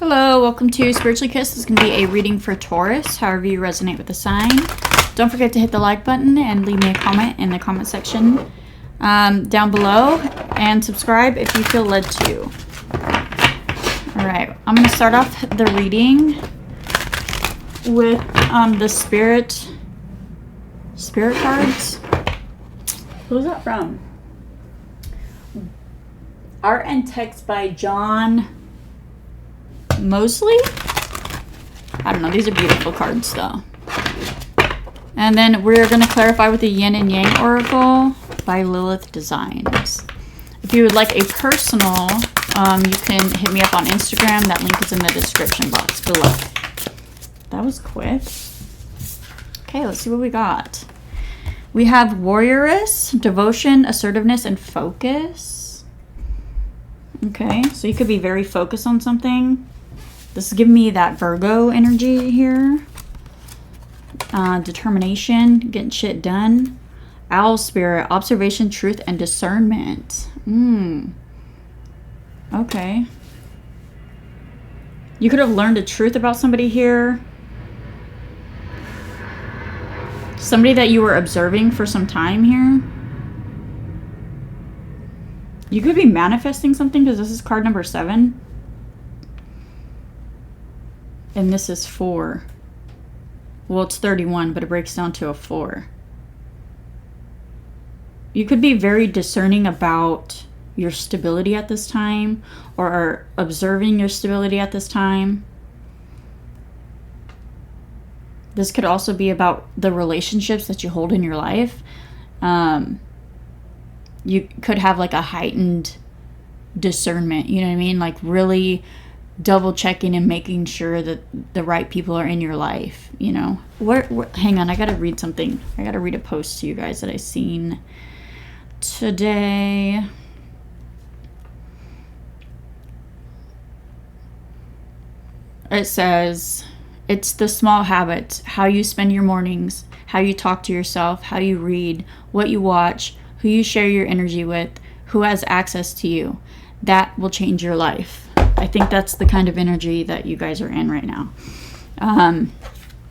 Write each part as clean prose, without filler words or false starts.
Hello, welcome to Spiritually Kissed. This is going to be a reading for Taurus, however you resonate with the sign. Don't forget to hit the like button and leave me a comment in the comment section down below, and subscribe if you feel led to. Alright, I'm going to start off the reading with the spirit cards. Who's that from? Art and text by John Mosley? I don't know. These are beautiful cards, though. And then we're going to clarify with the Yin and Yang Oracle by Lilith Designs. If you would like a personal, you can hit me up on Instagram. That link is in the description box below. That was quick. Okay, let's see what we got. We have Warrioress, Devotion, Assertiveness, and Focus. Okay, so you could be very focused on something. This is giving me that Virgo energy here. Determination, getting shit done. Owl Spirit, Observation, Truth, and Discernment. Okay. You could have learned a truth about somebody here. Somebody that you were observing for some time here. You could be manifesting something because this is card number 7. And this is 4. Well, it's 31, but it breaks down to a 4. You could be very discerning about your stability at this time, or are observing your stability at this time. This could also be about the relationships that you hold in your life. You could have like a heightened discernment, you know what I mean? Like really double checking and making sure that the right people are in your life, you know? Hang on, I gotta read something. I gotta read a post to you guys that I seen today. It says, it's the small habits, how you spend your mornings, how you talk to yourself, how you read, what you watch, who you share your energy with, who has access to you. That will change your life. I think that's the kind of energy that you guys are in right now. And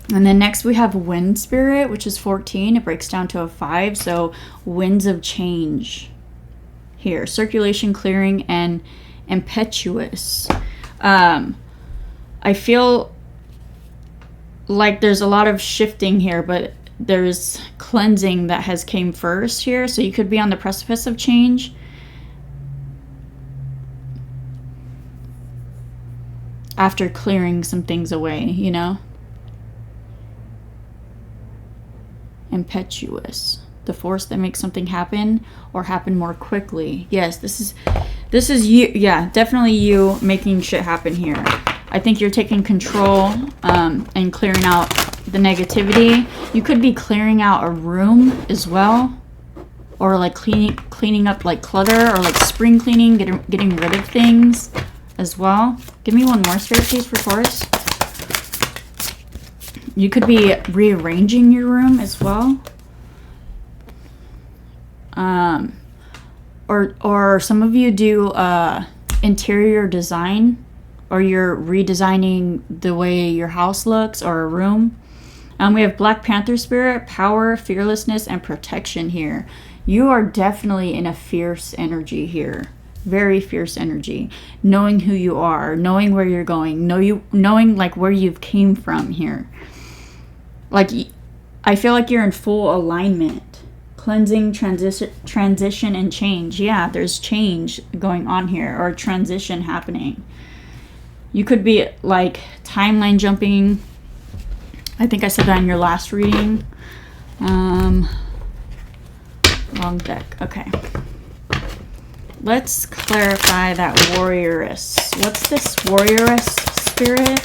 then next we have Wind Spirit, which is 14. It breaks down to a 5. So winds of change here. Circulation, clearing, and impetuous. I feel like there's a lot of shifting here, but there's cleansing that has came first here. So you could be on the precipice of change. After clearing some things away, you know? Impetuous. The force that makes something happen or happen more quickly. Yes, this is you. Yeah, definitely you making shit happen here. I think you're taking control and clearing out the negativity. You could be clearing out a room as well, or like cleaning up like clutter, or like spring cleaning, getting rid of things as well. Give me one more spirit, please, for Taurus. You could be rearranging your room as well. Or some of you do interior design, or you're redesigning the way your house looks or a room. We have Black Panther Spirit, Power, Fearlessness, and Protection here. You are definitely in a fierce energy here. Very fierce energy. Knowing who you are, knowing where you're going, knowing like where you've came from here. Like, I feel like you're in full alignment. Cleansing, transition, and change. Yeah, there's change going on here, or transition happening. You could be like timeline jumping. I think I said that in your last reading. Wrong deck. Okay. Let's clarify that Warrioress. What's this Warrioress spirit?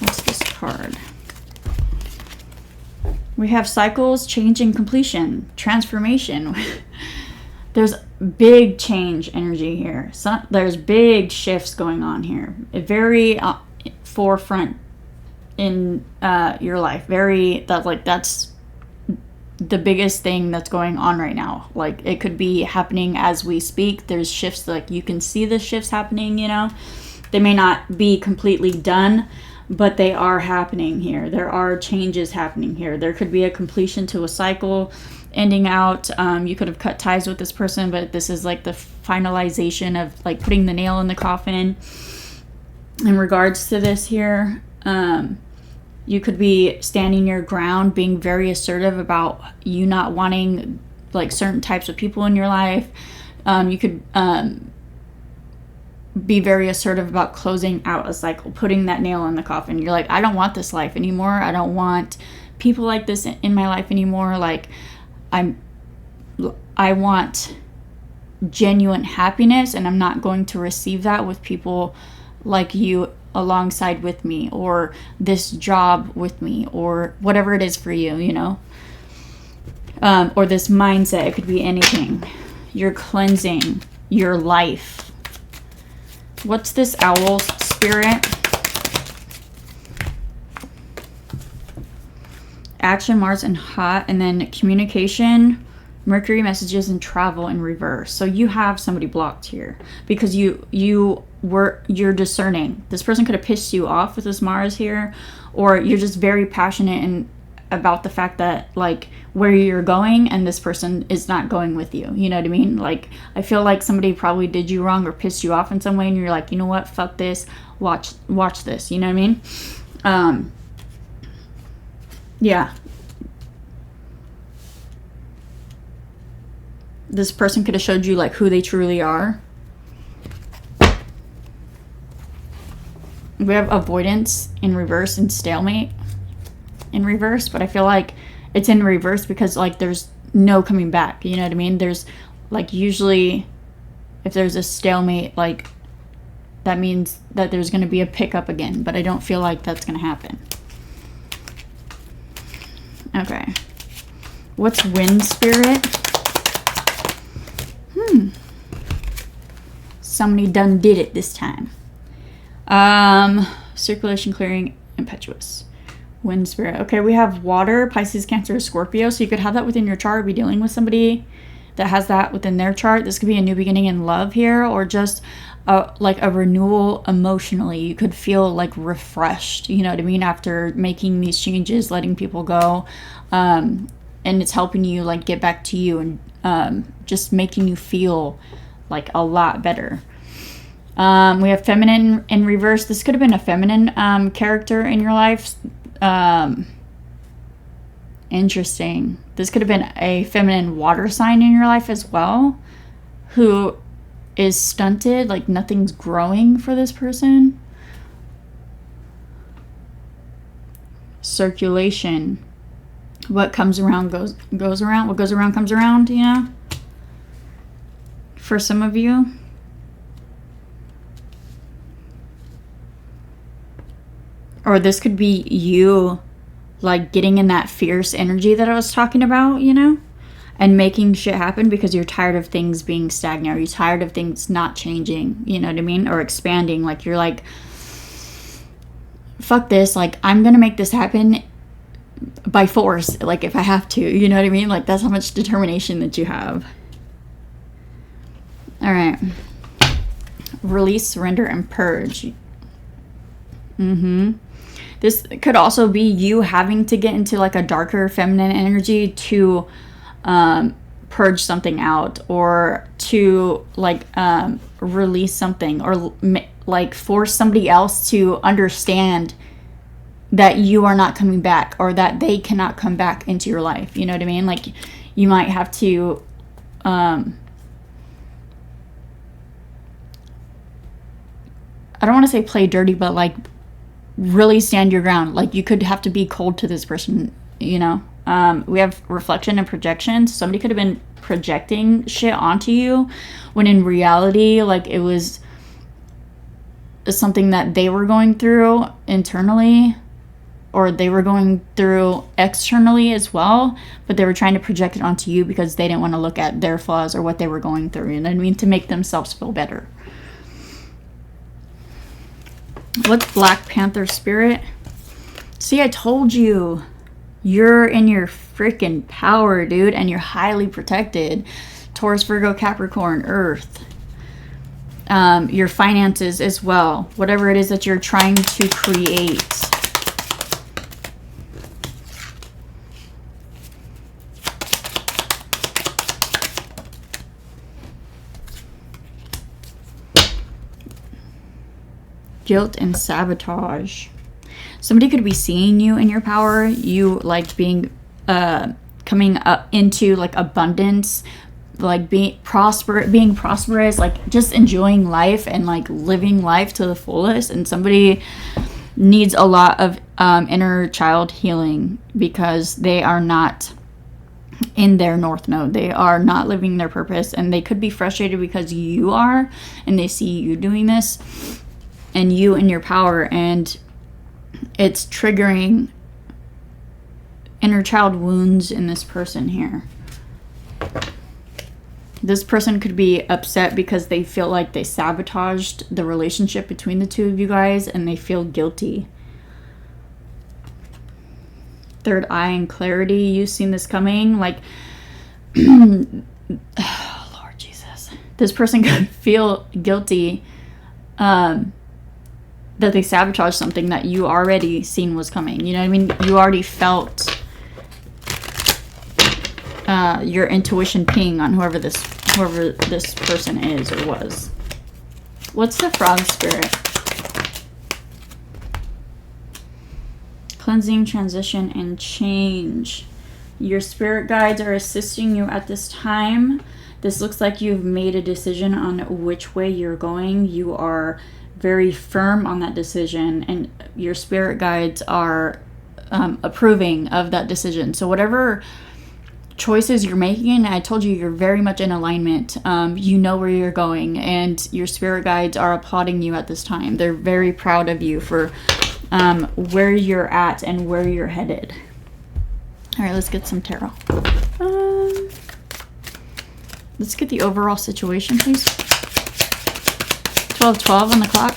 What's this card? We have cycles, change, and completion. Transformation. There's big change energy here. There's big shifts going on here. A very forefront in your life. That's the biggest thing that's going on right now. Like, it could be happening as we speak. There's shifts, like you can see the shifts happening, you know. They may not be completely done, but they are happening here. There are changes happening here. There could be a completion to a cycle ending out. You could have cut ties with this person, but this is like the finalization of like putting the nail in the coffin in regards to this here. You could be standing your ground, being very assertive about you not wanting like certain types of people in your life. You could be very assertive about closing out a cycle, putting that nail in the coffin. You're like, I don't want this life anymore. I don't want people like this in my life anymore. Like, I want genuine happiness, and I'm not going to receive that with people like you alongside with me, or this job with me, or whatever it is for you, you know, or this mindset. It could be anything. You're cleansing your life. What's this owl spirit? Action, Mars, and hot, and then communication, Mercury, messages, and travel in reverse. So you have somebody blocked here because you're discerning. This person could have pissed you off with this Mars here, or you're just very passionate and about the fact that like where you're going and this person is not going with you. You know what I mean? Like, I feel like somebody probably did you wrong or pissed you off in some way, and you're like, you know what? Fuck this. Watch this. You know what I mean? Yeah. This person could have showed you like who they truly are. We have avoidance in reverse and stalemate in reverse, but I feel like it's in reverse because like there's no coming back. You know what I mean? There's like, usually if there's a stalemate, like that means that there's going to be a pickup again, but I don't feel like that's going to happen. Okay. What's wind spirit? Somebody done did it this time. Circulation, clearing, impetuous. Wind spirit. Okay, we have water, Pisces, Cancer, Scorpio. So you could have that within your chart, be dealing with somebody that has that within their chart. This could be a new beginning in love here, or just like a renewal emotionally. You could feel like refreshed, you know what I mean, after making these changes, letting people go. And it's helping you like get back to you, and just making you feel like a lot better. We have feminine in reverse. This could have been a feminine character in your life. Interesting. This could have been a feminine water sign in your life as well, who is stunted, like nothing's growing for this person. Circulation. What comes around goes around. What goes around comes around, you know? For some of you. Or this could be you like getting in that fierce energy that I was talking about, you know? And making shit happen because you're tired of things being stagnant. Or you're tired of things not changing, you know what I mean? Or expanding. Like, you're like, fuck this. Like, I'm going to make this happen by force. Like, if I have to, you know what I mean? Like, that's how much determination that you have. All right. Release, surrender, and purge. This could also be you having to get into like a darker feminine energy to purge something out, or to like release something, or like force somebody else to understand that you are not coming back, or that they cannot come back into your life. You know what I mean? Like, you might have to I don't want to say play dirty, but like really stand your ground. Like, you could have to be cold to this person, you know? We have reflection and projection. Somebody could have been projecting shit onto you when in reality, like, it was something that they were going through internally, or they were going through externally as well, but they were trying to project it onto you because they didn't want to look at their flaws or what they were going through, you know what I mean, to make themselves feel better. What's Black Panther spirit? See, I told you. You're in your freaking power, dude, and you're highly protected. Taurus, Virgo, Capricorn, Earth. your finances as well. Whatever it is that you're trying to create. Guilt and sabotage. Somebody could be seeing you in your power. You like being coming up into like abundance, like being prosperous, like just enjoying life and like living life to the fullest. And somebody needs a lot of inner child healing because they are not in their north node. They are not living their purpose, and they could be frustrated because you are, and they see you doing this and you in your power, and it's triggering inner child wounds in this person here. This person could be upset because they feel like they sabotaged the relationship between the two of you guys, and they feel guilty. Third eye and clarity. You've seen this coming. Like, oh, Lord Jesus. This person could feel guilty that they sabotaged something that you already seen was coming. You know what I mean? You already felt your intuition ping on whoever this person is or was. What's the frog spirit? Cleansing, transition, and change. Your spirit guides are assisting you at this time. This looks like you've made a decision on which way you're going. You are very firm on that decision, and your spirit guides are approving of that decision. So whatever choices you're making, I told you you're very much in alignment. You know where you're going, and your spirit guides are applauding you at this time. They're very proud of you for where you're at and where you're headed. All right, let's get some tarot. Let's get the overall situation, please. 12:12 on the clock.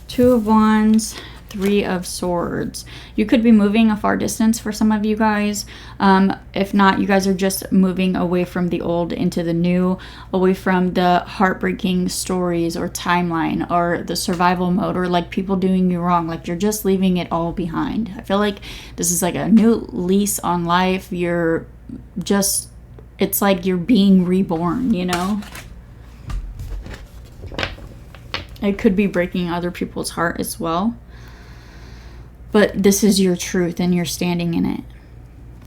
Two of Wands, Three of Swords. You could be moving a far distance for some of you guys. If not, you guys are just moving away from the old into the new, away from the heartbreaking stories or timeline or the survival mode or like people doing you wrong. Like you're just leaving it all behind. I feel like this is like a new lease on life. You're just, it's like you're being reborn, you know? It could be breaking other people's heart as well. But this is your truth and you're standing in it.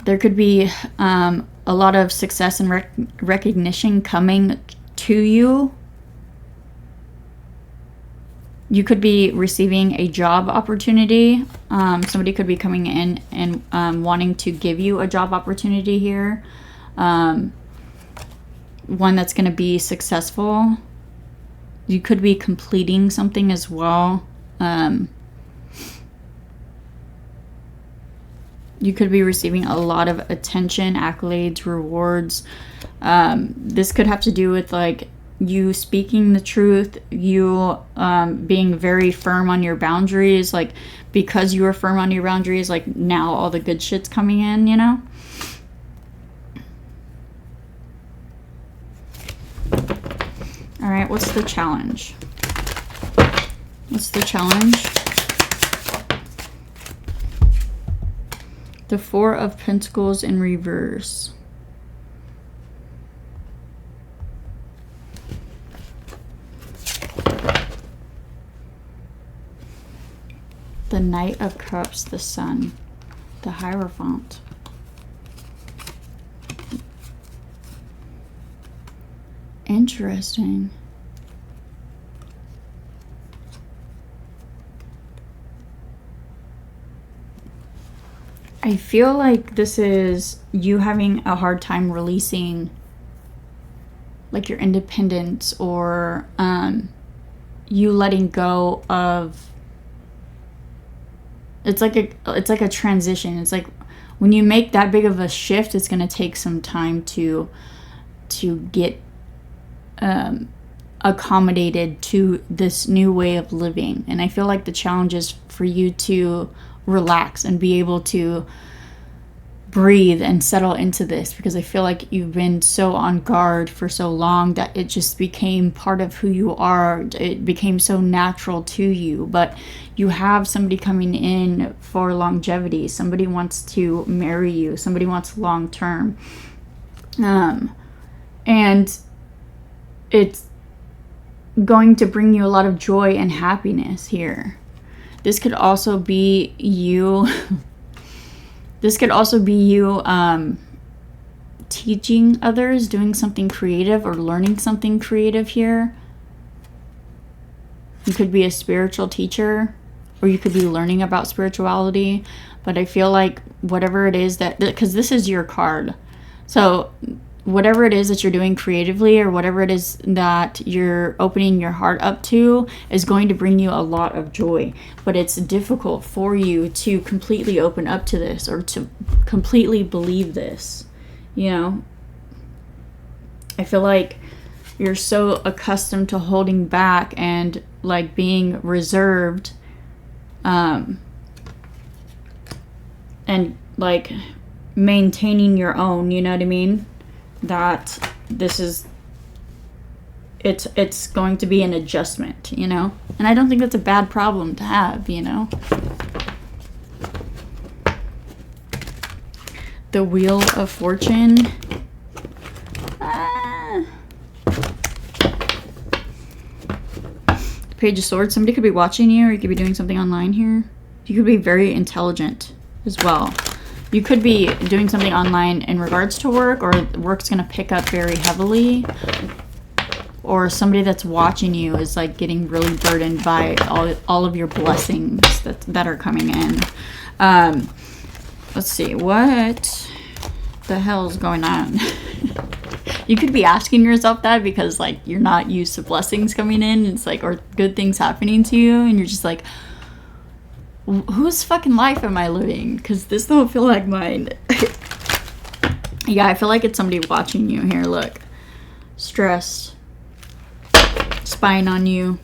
There could be a lot of success and recognition coming to you. You could be receiving a job opportunity. Somebody could be coming in and wanting to give you a job opportunity here. One that's going to be successful. You could be completing something as well. You could be receiving a lot of attention, accolades, rewards. This could have to do with like you speaking the truth, you being very firm on your boundaries. Like because you are firm on your boundaries, like now all the good shit's coming in, you know? All right, what's the challenge? What's the challenge? The Four of Pentacles in reverse. The Knight of Cups, the Sun, the Hierophant. Interesting. I feel like this is you having a hard time releasing like your independence or you letting go of, it's like a transition. It's like when you make that big of a shift, it's going to take some time to get accommodated to this new way of living. And I feel like the challenge is for you to relax and be able to breathe and settle into this, because I feel like you've been so on guard for so long that it just became part of who you are. It became so natural to you. But you have somebody coming in for longevity. Somebody wants to marry you. Somebody wants long term. And it's going to bring you a lot of joy and happiness here. This could also be you. This could also be you teaching others, doing something creative or learning something creative here. You could be a spiritual teacher, or you could be learning about spirituality. But I feel like whatever it is that, because this is your card. So whatever it is that you're doing creatively, or whatever it is that you're opening your heart up to, is going to bring you a lot of joy. But it's difficult for you to completely open up to this, or to completely believe this. You know, I feel like you're so accustomed to holding back and like being reserved, and like maintaining your own, you know what I mean? That this is, it's going to be an adjustment, you know? And I don't think that's a bad problem to have, you know? The Wheel of Fortune. Page of Swords. Somebody could be watching you, or you could be doing something online here. You could be very intelligent as well. You could be doing something online in regards to work, or work's going to pick up very heavily. Or somebody that's watching you is like getting really burdened by all of your blessings that are coming in. Let's see, what the hell is going on? You could be asking yourself that because like you're not used to blessings coming in. It's like, or good things happening to you, and you're just like, whose fucking life am I living? Because this don't feel like mine. Yeah, I feel like it's somebody watching you here. Look. Stressed. Spying on you.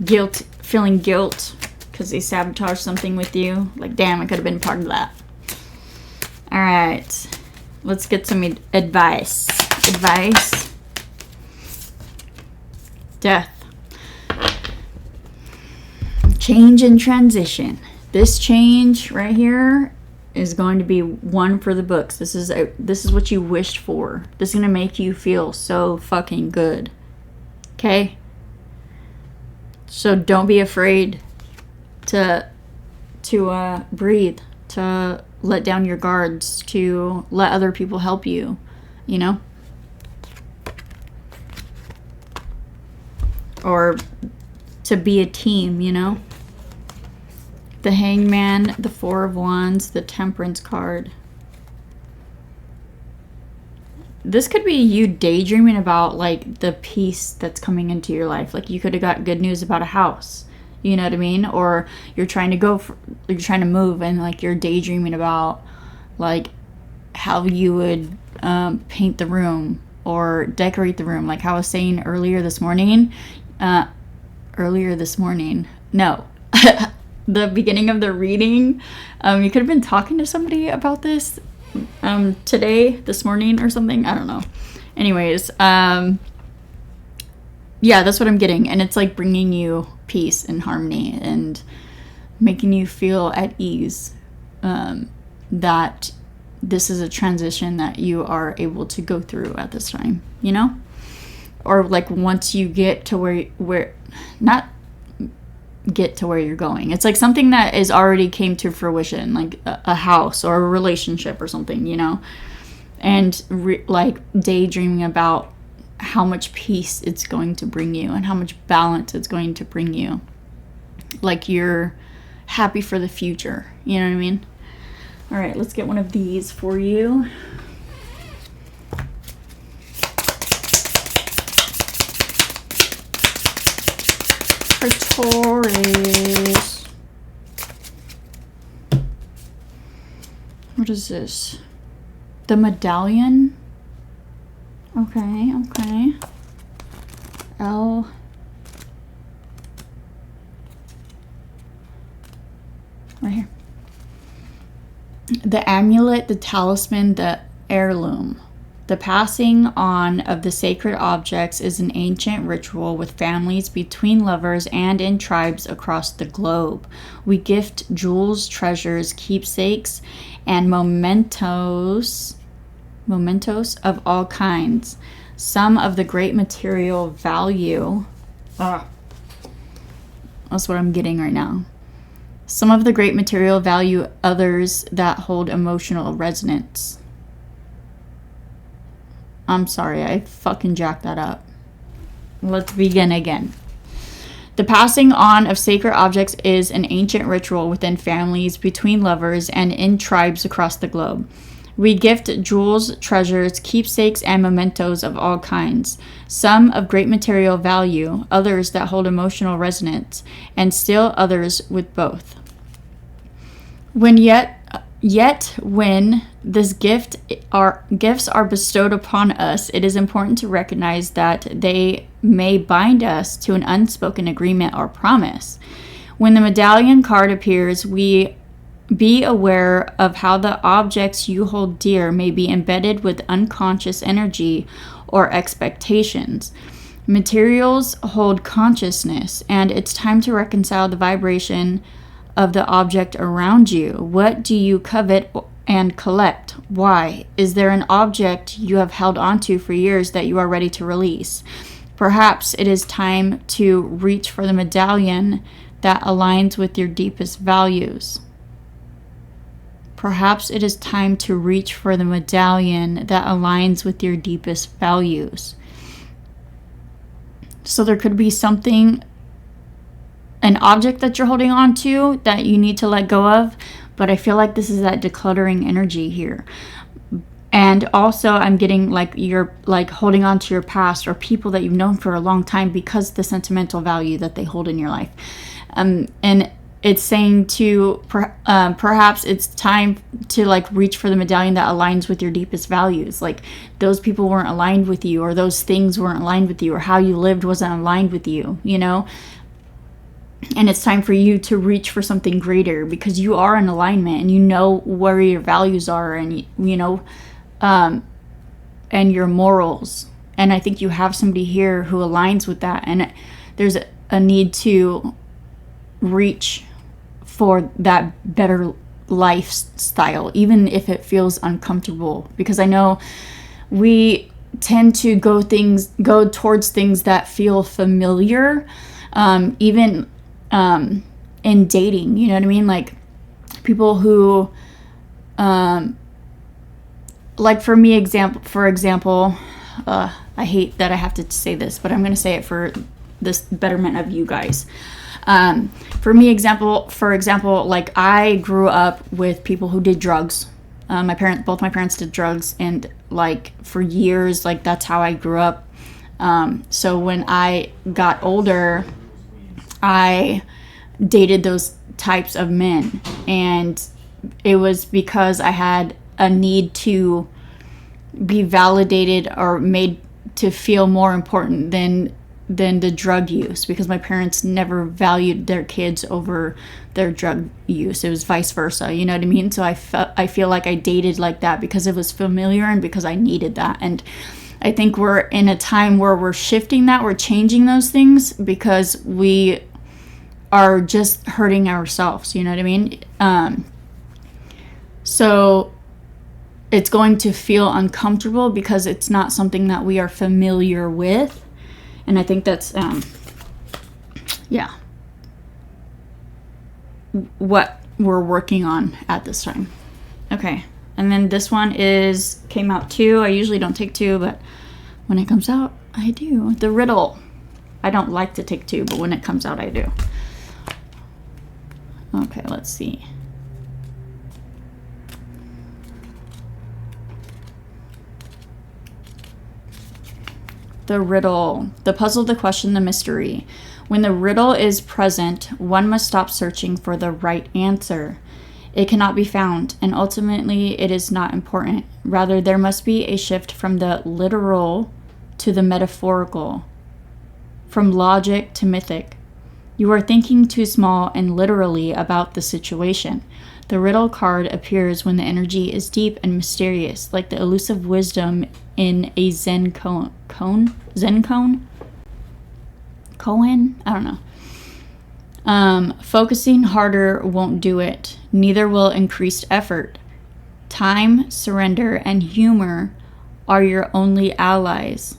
Guilt. Feeling guilt because they sabotaged something with you. Like, damn, I could have been part of that. Alright. Let's get some advice. Advice. Death. Change and transition. This change right here is going to be one for the books. This is what you wished for. This is going to make you feel so fucking good. Okay? So don't be afraid to breathe, to let down your guards, to let other people help you, you know? Or to be a team, you know? The Hangman, the Four of Wands, the Temperance card. This could be you daydreaming about like the peace that's coming into your life. Like you could have got good news about a house, you know what I mean? Or you're trying to move, and like you're daydreaming about like how you would paint the room or decorate the room. Like how I was saying earlier this morning. No. The beginning of the reading, you could have been talking to somebody about this this morning or something. I don't know. Anyways, yeah, that's what I'm getting. And it's like bringing you peace and harmony and making you feel at ease, that this is a transition that you are able to go through at this time, you know? Or like once you get to where not get to where you're going. It's like something that is already came to fruition, like a house or a relationship or something, you know? And like daydreaming about how much peace it's going to bring you and how much balance it's going to bring you. Like you're happy for the future, you know what I mean? All right, let's get one of these for you. For Taurus. What is this? The medallion? Okay. L. Right here. The amulet, the talisman, the heirloom. The passing on of the sacred objects is an ancient ritual with families, between lovers, and in tribes across the globe. We gift jewels, treasures, keepsakes, and mementos of all kinds. Some of the great material value. That's what I'm getting right now. Some of the great material value, others that hold emotional resonance. I'm sorry, I fucking jacked that up. Let's begin again. The passing on of sacred objects is an ancient ritual within families, between lovers, and in tribes across the globe. We gift jewels, treasures, keepsakes, and mementos of all kinds. Some of great material value, others that hold emotional resonance, and still others with both. Yet when this gifts are bestowed upon us, it is important to recognize that they may bind us to an unspoken agreement or promise. When the medallion card appears, we be aware of how the objects you hold dear may be embedded with unconscious energy or expectations. Materials hold consciousness, and it's time to reconcile the vibration of the object around you. What do you covet and collect? Why? Is there an object you have held onto for years that you are ready to release? Perhaps it is time to reach for the medallion that aligns with your deepest values. Perhaps it is time to reach for the medallion that aligns with your deepest values. So there could be something, an object that you're holding on to that you need to let go of, but I feel like this is that decluttering energy here. And also I'm getting like you're like holding on to your past or people that you've known for a long time because of the sentimental value that they hold in your life. And it's saying to perhaps it's time to like reach for the medallion that aligns with your deepest values. Like those people weren't aligned with you, or those things weren't aligned with you, or how you lived wasn't aligned with you, you know? And it's time for you to reach for something greater because you are in alignment and you know where your values are, and you know, and your morals. And I think you have somebody here who aligns with that, and there's a need to reach for that better lifestyle, even if it feels uncomfortable, because I know we tend to go towards things that feel familiar, even in dating, you know what I mean? Like people who, like for example, I hate that I have to say this, but I'm going to say it for this betterment of you guys. For example, like I grew up with people who did drugs. Both my parents did drugs, and like for years, like that's how I grew up. So when I got older, I dated those types of men, and it was because I had a need to be validated or made to feel more important than the drug use, because my parents never valued their kids over their drug use. It was vice versa, you know what I mean? So I feel like I dated like that because it was familiar and because I needed that. And I think we're in a time where we're shifting that, we're changing those things because we are just hurting ourselves, you know what I mean? So it's going to feel uncomfortable because it's not something that we are familiar with. And I think that's, what we're working on at this time. Okay. And then this one came out 2. I usually don't take 2, but when it comes out, I do. The riddle. I don't like to take 2, but when it comes out, I do. Okay, let's see. The riddle. The puzzle, the question, the mystery. When the riddle is present, one must stop searching for the right answer. It cannot be found, and ultimately it is not important. Rather, there must be a shift from the literal to the metaphorical, from logic to mythic. You are thinking too small and literally about the situation. The riddle card appears when the energy is deep and mysterious, like the elusive wisdom in a Zen koan? Koan? I don't know. Focusing harder won't do it. Neither will increased effort. Time, surrender, and humor are your only allies.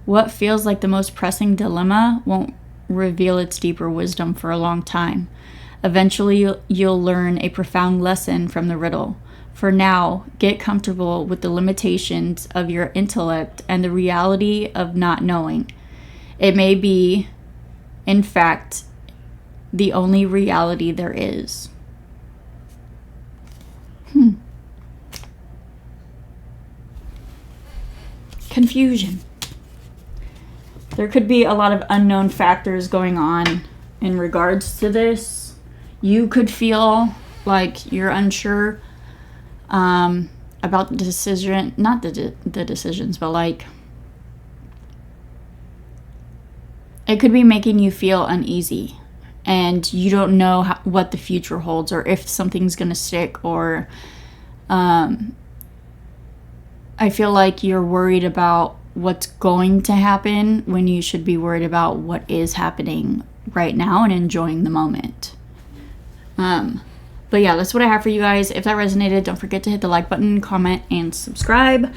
What feels like the most pressing dilemma won't reveal its deeper wisdom for a long time. Eventually, you'll learn a profound lesson from the riddle. For now, get comfortable with the limitations of your intellect and the reality of not knowing. It may be, in fact, the only reality there is. Confusion. There could be a lot of unknown factors going on in regards to this. You could feel like you're unsure about the decision, not the decisions, but like it could be making you feel uneasy and you don't know what the future holds or if something's going to stick, or I feel like you're worried about what's going to happen when you should be worried about what is happening right now and enjoying the moment. But yeah, that's what I have for you guys. If that resonated, don't forget to hit the like button, comment, and subscribe.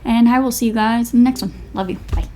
And I will see you guys in the next one. Love you. Bye.